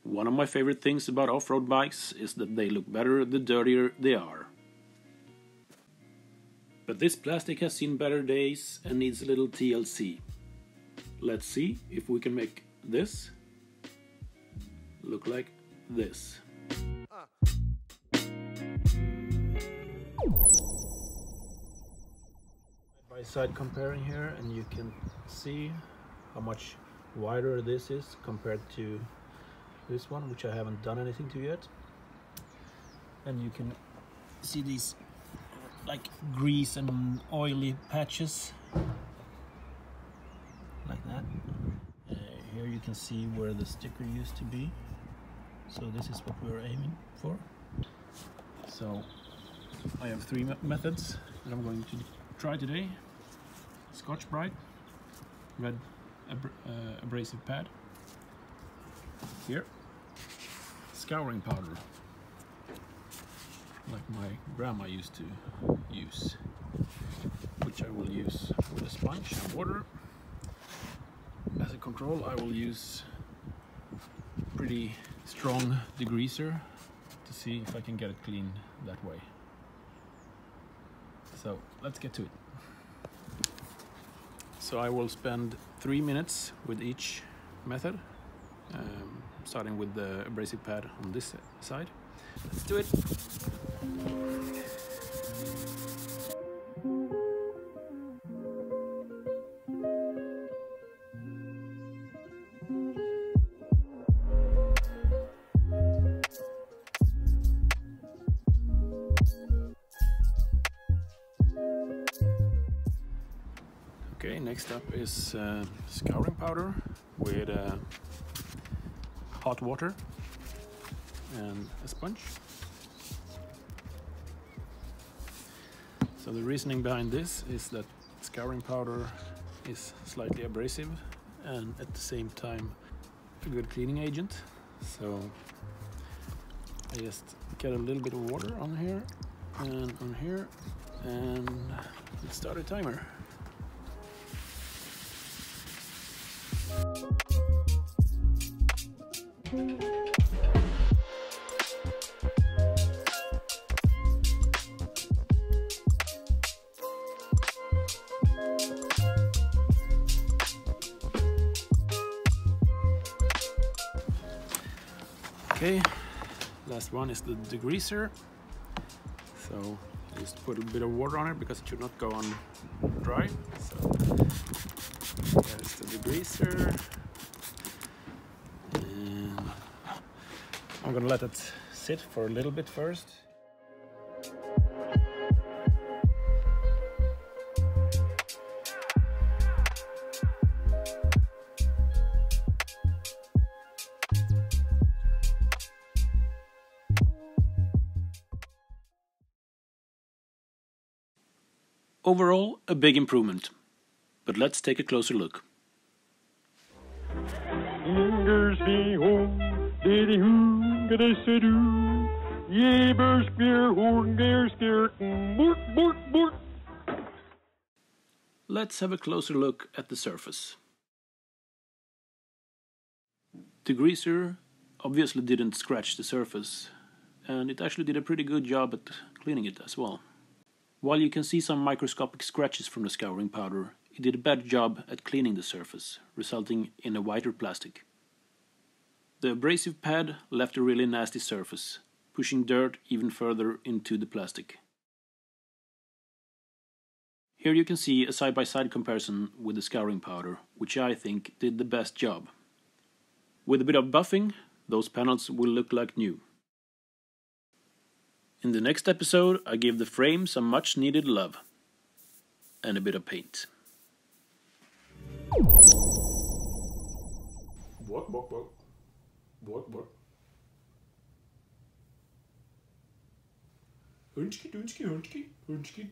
One of my favorite things about off-road bikes is that they look better the dirtier they are. But this plastic has seen better days and needs a little TLC. Let's see if we can make this look like this. By side comparing here, and you can see how much wider this is compared to this one, which I haven't done anything to yet. And you can see these like grease and oily patches like that. Here you can see where the sticker used to be, so this is what we're aiming for. So I have three methods that I'm going to try today: Scotch-Brite, red abrasive pad, here scouring powder like my grandma used to use, which I will use with a sponge and water. As a control, I will use pretty strong degreaser to see if I can get it clean that way. So let's get to it. So I will spend 3 minutes with each method, starting with the abrasive pad on this side. Let's do it. Okay, next up is scouring powder with hot water and a sponge. So the reasoning behind this is that scouring powder is slightly abrasive and at the same time a good cleaning agent. So I just get a little bit of water on here and on here, and let's start a timer. Okay, last one is the degreaser. So just put a bit of water on it because it should not go on dry. So there's the degreaser. And I'm gonna let it sit for a little bit first. Overall, a big improvement, but let's take a closer look. Let's have a closer look at the surface. Degreaser obviously didn't scratch the surface, and it actually did a pretty good job at cleaning it as well. While you can see some microscopic scratches from the scouring powder, it did a better job at cleaning the surface, resulting in a whiter plastic. The abrasive pad left a really nasty surface, pushing dirt even further into the plastic. Here you can see a side-by-side comparison with the scouring powder, which I think did the best job. With a bit of buffing, those panels will look like new. In the next episode, I give the frame some much needed love and a bit of paint. What? Hunchki.